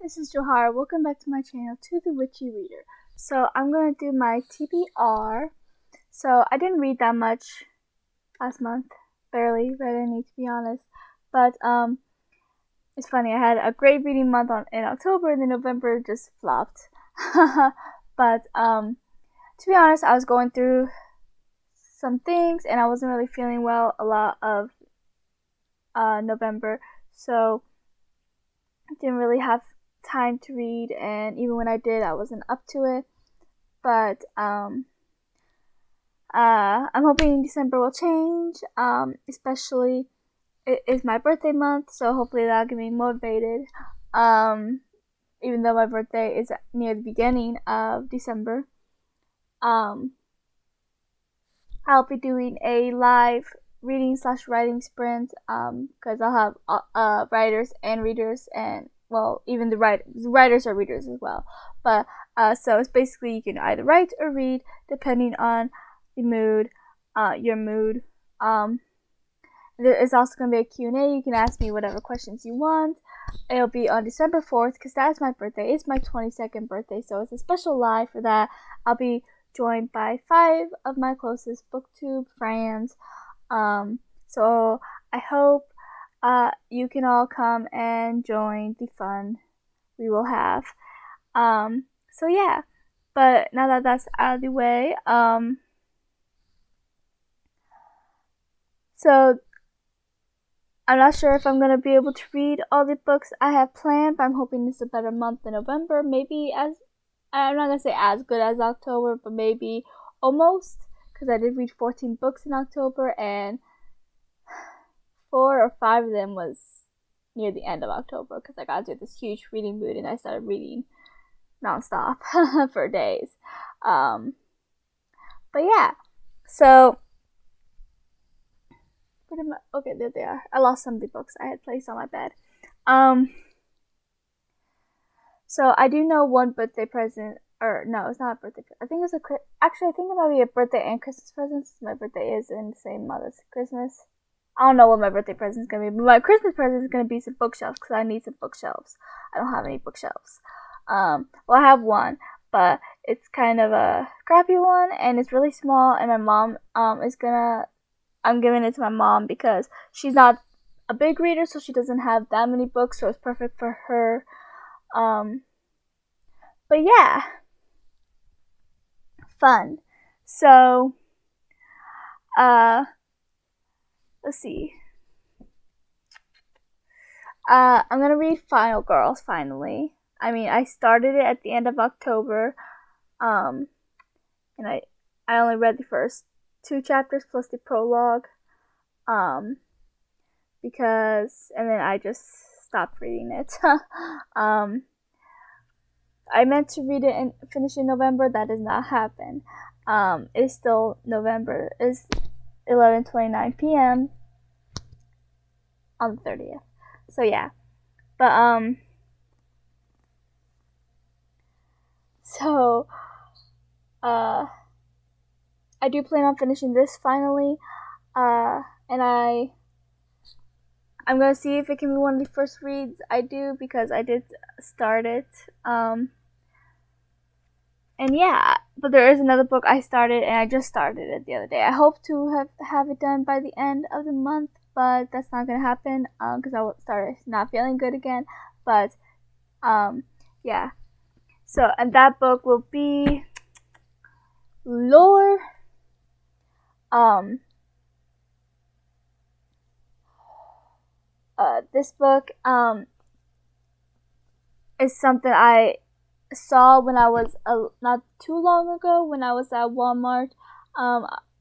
this is Johara. Welcome back to my channel, To the Witchy Reader. So I'm going to do my TBR. So I didn't read that much last month. Barely read any, to be honest. But it's funny, I had a great reading month in October, and then November just flopped. But to be honest, I was going through some things, and I wasn't really feeling well a lot of November. So I didn't really have time to read, and even when I did, I wasn't up to it. But I'm hoping December will change, especially it is my birthday month, so hopefully that'll get me motivated. Even though my birthday is near the beginning of December, I'll be doing a live reading/writing sprint, because I'll have writers and readers, and well, even the writers are readers as well. But so it's basically you can either write or read depending on the mood, your mood. There is also going to be a Q&A. You can ask me whatever questions you want. It'll be on December 4th because that's my birthday. It's my 22nd birthday, so it's a special live for that. I'll be joined by 5 of my closest booktube friends. So I hope you can all come and join the fun we will have. So yeah, but now that that's out of the way, so I'm not sure if I'm going to be able to read all the books I have planned, but I'm hoping it's a better month than November. Maybe I'm not going to say as good as October, but maybe almost, because I did read 14 books in October, and 4 or 5 of them was near the end of October, because I got into this huge reading mood, and I started reading nonstop for days. But yeah, so okay, there they are. I lost some of the books I had placed on my bed. So I do know one birthday present, or no, it's not a birthday present. I think it's actually, I think it might be a birthday and Christmas present, since my birthday is in the same month as Christmas. I don't know what my birthday present is going to be, but my Christmas present is going to be some bookshelves, because I need some bookshelves. I don't have any bookshelves. Well, I have one, but it's kind of a crappy one, and it's really small, and my mom I'm giving it to my mom because she's not a big reader, so she doesn't have that many books, so it's perfect for her. But yeah, fun. So, let's see. I'm gonna read Final Girls finally. I mean, I started it at the end of October, and I only read the first 2 chapters plus the prologue, because, and then I just stopped reading it. I meant to read it and finish in November. That does not happen. It's still November. It's 11:29 p.m. on the 30th. So yeah, but so I do plan on finishing this finally, and I'm gonna see if it can be one of the first reads I do, because I did start it. And yeah, but there is another book I started, and I just started it the other day. I hope to have it done by the end of the month, but that's not gonna happen, because I will start not feeling good again. But yeah. So, and that book will be Lore. This book is something I saw when I was not too long ago, when I was at Walmart,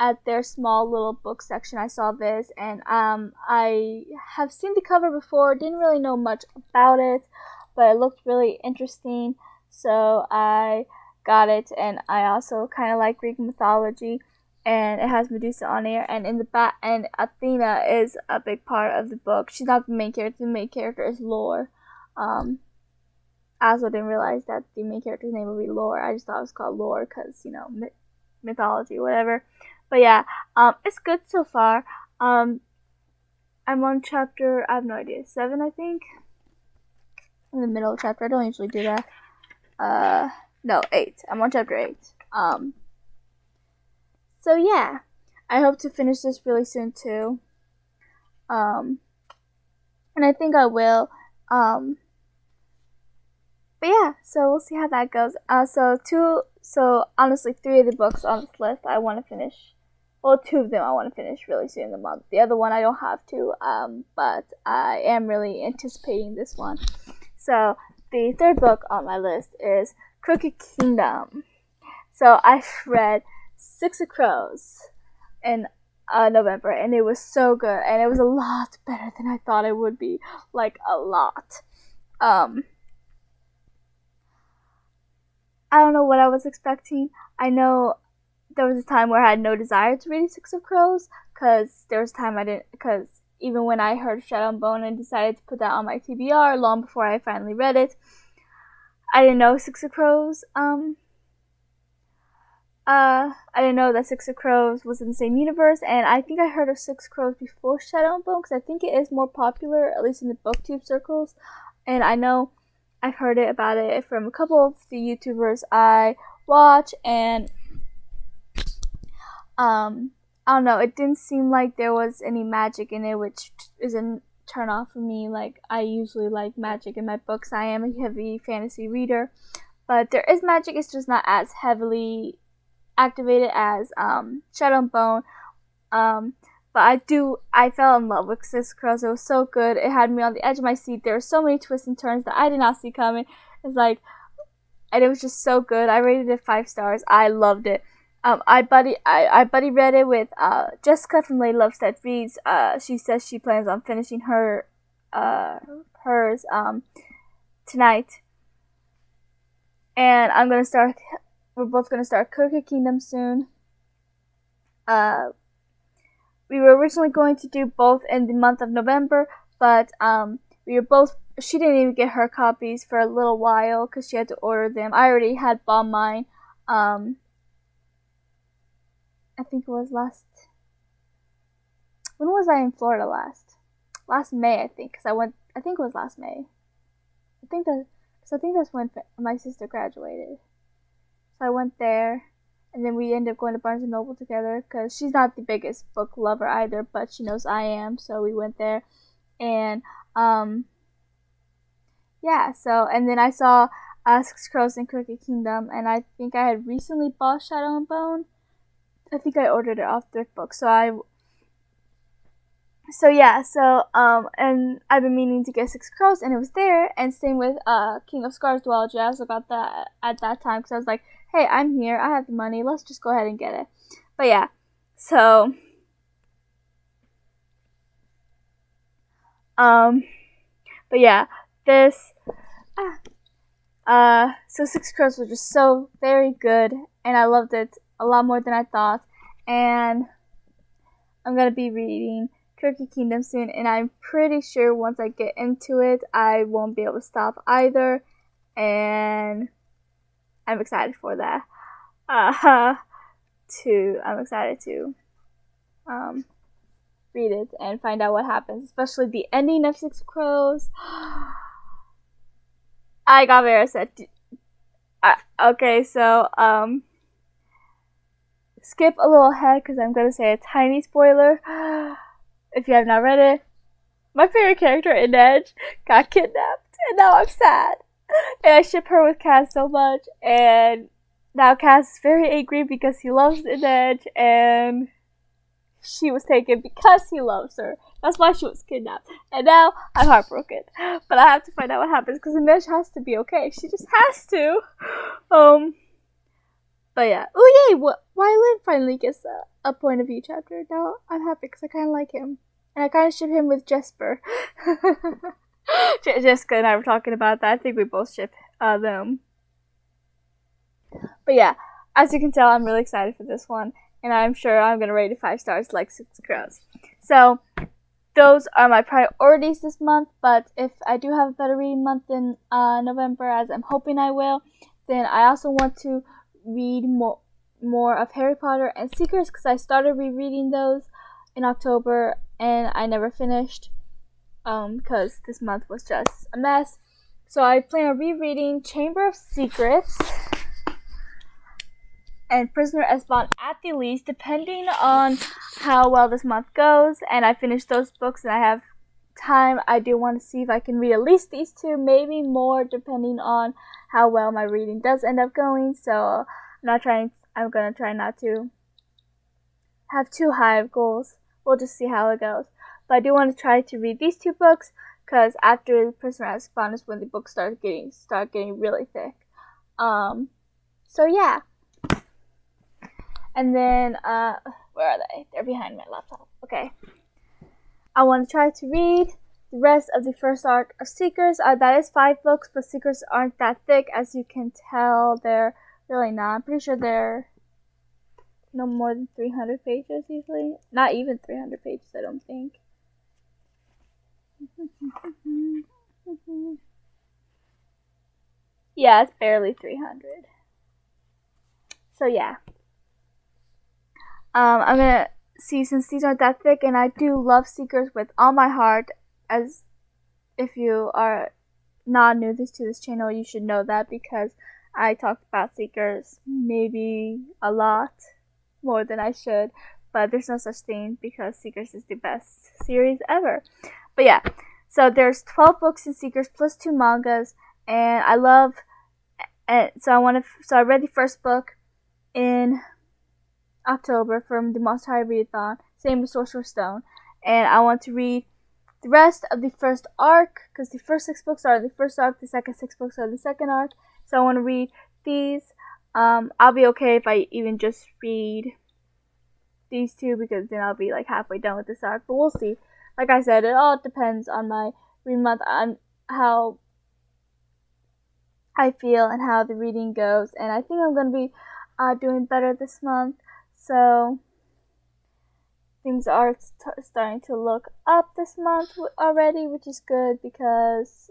at their small little book section. I saw this, and I have seen the cover before, didn't really know much about it, but it looked really interesting, so I got it. And I also kind of like Greek mythology, and it has Medusa on here, and in the back, and Athena is a big part of the book. She's not the main character. The main character is Lore. I also didn't realize that the main character's name would be Lore. I just thought it was called Lore because, you know, mythology, whatever. But yeah, it's good so far. I'm on chapter, I have no idea, 7, I think. in the middle of the chapter. I don't usually do that. No, 8. I'm on chapter 8. So yeah, I hope to finish this really soon too. And I think I will. But yeah, so we'll see how that goes. So honestly, 3 of the books on this list I want to finish. Well, 2 of them I want to finish really soon in the month. The other one I don't have to, but I am really anticipating this one. So the 3rd book on my list is Crooked Kingdom. So I read 6 of Crows in November, and it was so good, and it was a lot better than I thought it would be, like a lot. I don't know what I was expecting. I know there was a time where I had no desire to read 6 of Crows, because there was a time I didn't, because even when I heard Shadow and Bone and decided to put that on my TBR long before I finally read it, I didn't know 6 of Crows, I didn't know that 6 of Crows was in the same universe, and I think I heard of 6 Crows before Shadow and Bone, because I think it is more popular, at least in the booktube circles, and I know I've heard about it from a couple of the YouTubers I watch, and I don't know, it didn't seem like there was any magic in it, which is a turn off for me. Like, I usually like magic in my books. I am a heavy fantasy reader, but there is magic, it's just not as heavily activated as Shadow and Bone. But I fell in love with 6 Crows. It was so good. It had me on the edge of my seat. There were so many twists and turns that I did not see coming. It's like, and it was just so good. I rated it 5 stars. I loved it. I buddy read it with Jessica from Lady Lovestead Reads. She says she plans on finishing hers tonight. And we're both gonna start Crooked Kingdom soon. We were originally going to do both in the month of November, but she didn't even get her copies for a little while because she had to order them. I already had bought mine. I think it was when was I in Florida last? Last May, I think, I think it was last May. I think that's when my sister graduated. So I went there, and then we ended up going to Barnes & Noble together, because she's not the biggest book lover either, but she knows I am, so we went there. And, yeah, so, and then I saw 6 Crows and Crooked Kingdom, and I think I had recently bought Shadow and Bone. I think I ordered it off Thrift Book, and I've been meaning to get 6 Crows, and it was there, and same with King of Scars Duology. I also got that at that time, because I was like, hey, I'm here, I have the money, let's just go ahead and get it. But yeah, so, but yeah, so 6 Crows was just so very good, and I loved it a lot more than I thought, and I'm gonna be reading Crooked Kingdom soon, and I'm pretty sure once I get into it, I won't be able to stop either, and I'm excited for that. I'm excited to read it and find out what happens, especially the ending of 6 Crows. I got very upset. Okay, so skip a little ahead because I'm gonna say a tiny spoiler. If you have not read it, my favorite character, Inej, got kidnapped, and now I'm sad. And I ship her with Cass so much, and now Cass is very angry because he loves Inej, and she was taken because he loves her. That's why she was kidnapped. And now I'm heartbroken. But I have to find out what happens because Inej has to be okay. She just has to. But yeah. Oh yay! Wylan finally gets a point of view chapter. Now I'm happy because I kind of like him. And I kind of ship him with Jesper. Jessica and I were talking about that. I think we both ship them. But yeah, as you can tell, I'm really excited for this one. And I'm sure I'm going to rate it 5 stars like 6 Crows. So, those are my priorities this month. But if I do have a better reading month in November, as I'm hoping I will, then I also want to read more of Harry Potter and Seekers, because I started rereading those in October and I never finished because this month was just a mess. So I plan on rereading Chamber of Secrets and Prisoner Esbon at the least, depending on how well this month goes. And I finish those books and I have time. I do want to see if I can read at least these two, maybe more, depending on how well my reading does end up going. So I'm gonna try not to have too high of goals. We'll just see how it goes. But I do want to try to read these two books, because after Prisoner Esbon is when the books start getting really thick. So yeah. And then, where are they? They're behind my laptop. Okay. I want to try to read the rest of the first arc of Seekers. That is 5 books, but Seekers aren't that thick, as you can tell. They're really not. I'm pretty sure they're no more than 300 pages usually. Not even 300 pages, I don't think. Yeah, it's barely 300. So yeah. I'm gonna see, since these aren't that thick, and I do love Seekers with all my heart, as if you are not new to this channel, you should know that, because I talked about Seekers maybe a lot more than I should, but there's no such thing, because Seekers is the best series ever. But yeah, so there's 12 books in Seekers plus 2 mangas, and I love, and so I read the first book in October from the Monster High Readathon, same with Sorcerer's Stone, and I want to read the rest of the first arc, because the first 6 books are the first arc, the second 6 books are the second arc, so I want to read these. I'll be okay if I even just read these 2, because then I'll be like halfway done with this arc, but we'll see. Like I said, it all depends on my reading month, on how I feel and how the reading goes, and I think I'm going to be doing better this month. So things are starting to look up this month already, which is good, because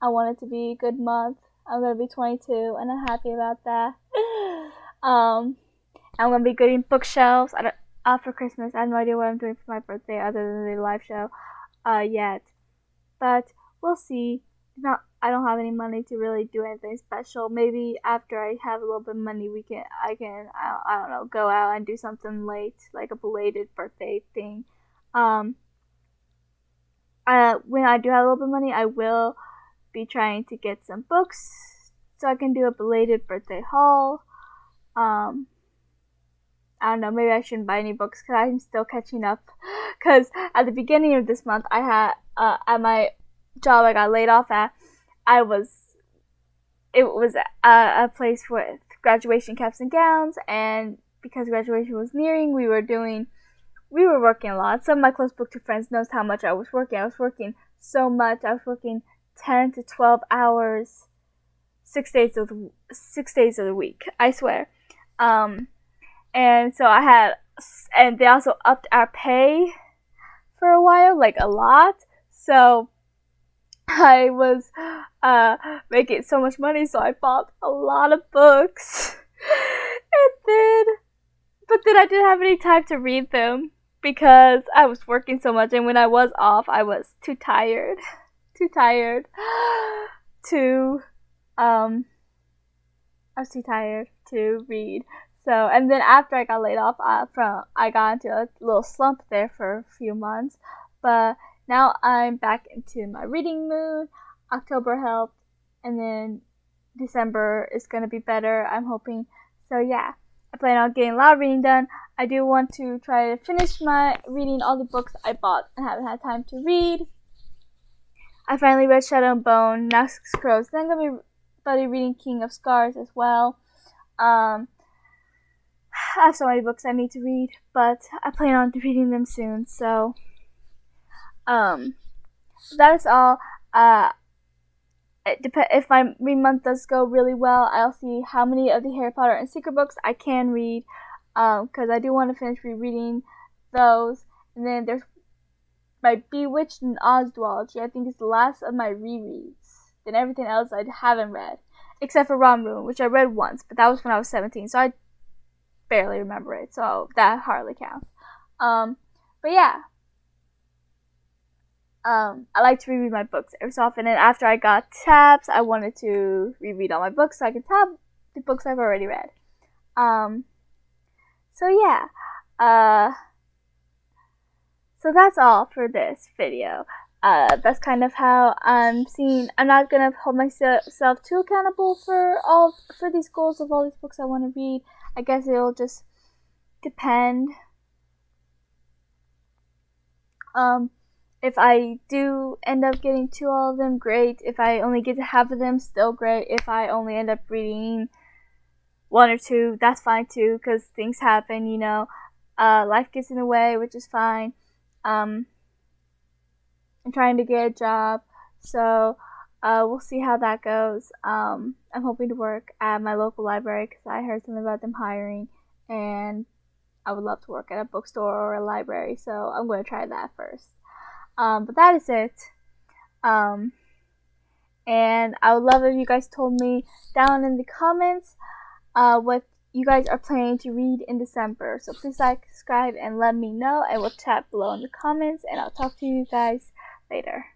I want it to be a good month. I'm going to be 22 and I'm happy about that. I'm going to be getting bookshelves for Christmas. I have no idea what I'm doing for my birthday other than the live show yet. But we'll see. I don't have any money to really do anything special. Maybe after I have a little bit of money, I don't know, go out and do something late, like a belated birthday thing. When I do have a little bit of money, I will be trying to get some books so I can do a belated birthday haul. I don't know, maybe I shouldn't buy any books, because I'm still catching up. Because at the beginning of this month, I had, at my job I got laid off at, it was a place with graduation caps and gowns, and because graduation was nearing, we were working a lot. Some of my close book to friends knows how much I was working. I was working so much. I was working 10 to 12 hours, 6 days of the week, I swear. And so and they also upped our pay for a while, like a lot. So I was making so much money, so I bought a lot of books. But then I didn't have any time to read them, because I was working so much, and when I was off, I was too tired to read. So, and then after I got laid off I got into a little slump there for a few months, but now I'm back into my reading mood. October helped, and then December is going to be better, I'm hoping. So yeah, I plan on getting a lot of reading done. I do want to try to finish my reading all the books I bought and haven't had time to read. I finally read Shadow and Bone, Next Crows. Then I'm going to be reading King of Scars as well. I have so many books I need to read, but I plan on reading them soon. So that is all. If my read month does go really well, I'll see how many of the Harry Potter and Secret books I can read, because I do want to finish rereading those. And then there's my Bewitched and Oswald. I think it's the last of my rereads. Then everything else I haven't read, except for Ron Room, which I read once, but that was when I was 17, so I barely remember it, so that hardly counts. But yeah. I like to reread my books every so often, and after I got tabs, I wanted to reread all my books so I could tab the books I've already read. So yeah, so that's all for this video. That's kind of how I'm seeing. I'm not gonna hold myself too accountable for these goals of all these books I want to read. I guess it'll just depend. If I do end up getting to all of them, great. If I only get to half of them, still great. If I only end up reading one or two, that's fine too, because things happen, you know. Life gets in the way, which is fine. I'm trying to get a job, so we'll see how that goes. I'm hoping to work at my local library because I heard something about them hiring, and I would love to work at a bookstore or a library, so I'm going to try that first. But that is it. And I would love if you guys told me down in the comments what you guys are planning to read in December. So please like, subscribe, and let me know. And we'll chat below in the comments. And I'll talk to you guys later.